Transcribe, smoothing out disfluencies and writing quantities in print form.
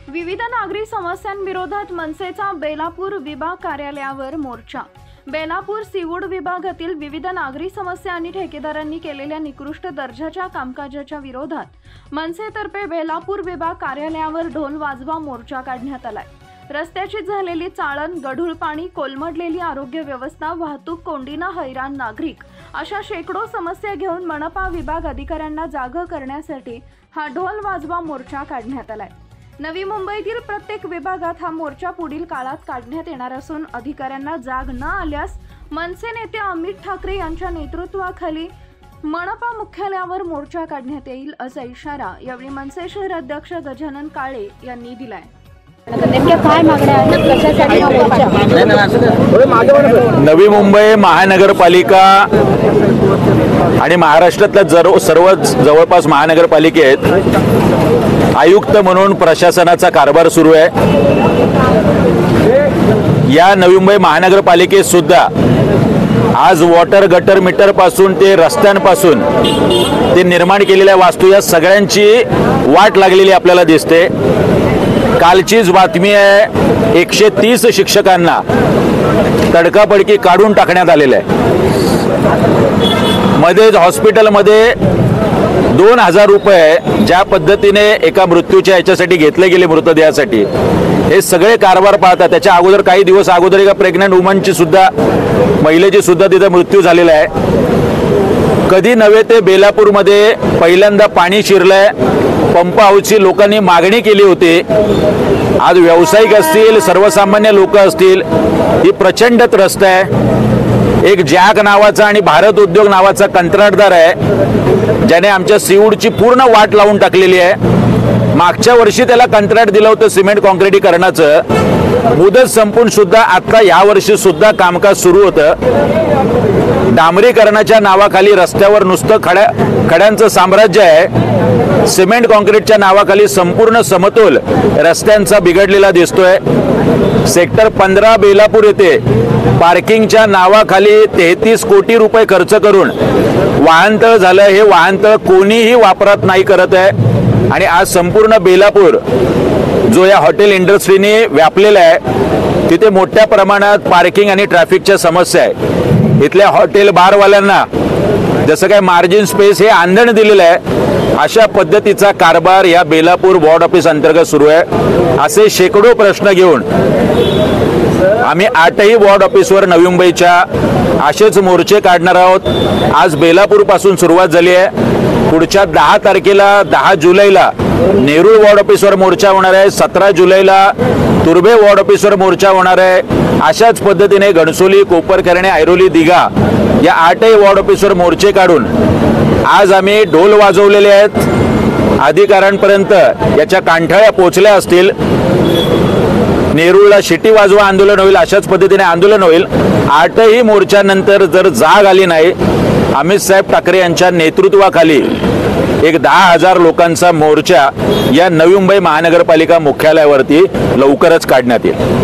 विविध नागरी समस्यांविरोधात मनसेचा बेलापूर विभाग कार्यालयावर मोर्चा। बेलापूर सीवूड विभागातील विविध नागरी समस्या आणि ठेकेदारांनी केलेल्या निकृष्ट दर्जाच्या कामकाजाच्या विरोधात मनसेतर्फे बेलापूर विभाग कार्यालयावर ढोल वाजवा मोर्चा काढण्यात आलाय। रस्त्याची झालेली चाळण, गढूळ पाणी, कोलमडलेली आरोग्य व्यवस्था, वाहतूक कोंडीनं हैराण नागरिक अशा शेकडो समस्या घेऊन मनपा विभाग अधिकाऱ्यांना जाग करण्यासाठी हा ढोल वाजवा मोर्चा काढण्यात आलाय। नवी मुंबईतील प्रत्येक विभागात हा मोर्चा पुढील काळात काढण्यात येणार असून अधिकाऱ्यांना जाग न आल्यास मनसे नेते अमित ठाकरे यांच्या नेतृत्वाखाली मनपा मुख्यालयावर मोर्चा काढण्यात येईल असा इशारा यावेळी मनसे शहर अध्यक्ष गजानन काळे यांनी दिलाय। नवी मुंबई महानगरपालिका आणि महाराष्ट्रातल्या सर्व जवळपास महानगरपालिकेत आयुक्त म्हणून प्रशासनाचा कारभार सुरू आहे। या नवी मुंबई महानगरपालिकेत सुद्धा आज वॉटर गटर मीटर पासून ते रस्त्यांपासून ते निर्माण केलेल्या वास्तू या सगळ्यांची वाट लागलेली आपल्याला दिसते। कालचीच बातमी आहे, 130 शिक्षकांना तडकाफडकी काढून टाकण्यात आलेलं आहे। मध्येच हॉस्पिटलमध्ये 2000 रुपये ज्या पद्धतीने एका मृत्यूच्या याच्यासाठी घेतले गेले मृतदेहासाठी, हे सगळे कारभार पाहतात। त्याच्या अगोदर काही दिवस अगोदर एका प्रेग्नंट वुमनची सुद्धा महिलेची सुद्धा तिथे मृत्यू झालेला आहे। कधी नव्हे ते बेलापूरमध्ये पहिल्यांदा पाणी शिरलंय, पंप हाऊसची लोकांनी मागणी केली होती। आज व्यावसायिक असतील, सर्वसामान्य लोक असतील, ही प्रचंड त्रस्त आहे। एक जॅक नावाचा आणि भारत उद्योग नावाचा कंत्राटदार आहे, ज्याने आमच्या सीवूडची पूर्ण वाट लावून टाकलेली आहे। मागच्या वर्षी त्याला कंत्राट दिलं होतं सिमेंट काँक्रिटीकरणाचं, मुदत संपून सुद्धा आता या वर्षी सुद्धा कामकाज सुरू होतं। डांबरीकरणाच्या नावाखाली रस्त्यावर नुसतं खड्यांचं साम्राज्य आहे। सिमेंट काँक्रीटच्या नावाखाली संपूर्ण समतोल रस्त्यांचा बिघडलेला दिसतोय। सेक्टर 15 बेलापूर येथे पार्किंगच्या नावाखाली 33 कोटी रुपये खर्च करून वाहनतळ झालं। हे वाहनतळ कोणीही वापरात नाही करत आहे आणि आज संपूर्ण बेलापूर जो या हॉटेल इंडस्ट्रीने व्यापलेला आहे, तिथे मोठ्या प्रमाणात पार्किंग आणि ट्रॅफिकच्या समस्या आहे। इथल्या हॉटेल बारवाल्यांना जसं काय मार्जिन स्पेस हे आंदण दिलेलं आहे, अशा पद्धतीचा कारभार या बेलापूर वॉर्ड ऑफिस अंतर्गत सुरू आहे। असे शेकडो प्रश्न घेऊन आम्ही 8ही वॉर्ड ऑफिसवर नवी मुंबईच्या असेच मोर्चे काढणार आहोत। आज बेलापूर पासून सुरुवात झाली आहे। पुढच्या 10 तारखेला 10 जुलैला नेरूळ वॉर्ड ऑफिसवर मोर्चा होणार आहे। 17 जुलैला तुर्भे वॉर्ड ऑफिसवर मोर्चा होणार आहे। अशाच पद्धतीने घणसोली, कोपरखैरणे, ऐरोली, दिघा या 8ही वॉर्ड ऑफिसवर मोर्चे काढून आज आम्ही ढोल वाजवलेले आहेत। अधिकाऱ्यांपर्यंत याच्या कांठाळ्या पोहोचल्या असतील। नेरूळला शिटी वाजवा आंदोलन होईल, अशाच पद्धतीने आंदोलन होईल। 8ही मोर्चानंतर जर जाग आली नाही, अमित साहेब ठाकरे यांच्या नेतृत्वाखाली एक 10,000 लोकांचा मोर्चा या नवी मुंबई महानगरपालिका मुख्यालयावरती लवकरच काढण्यात येईल।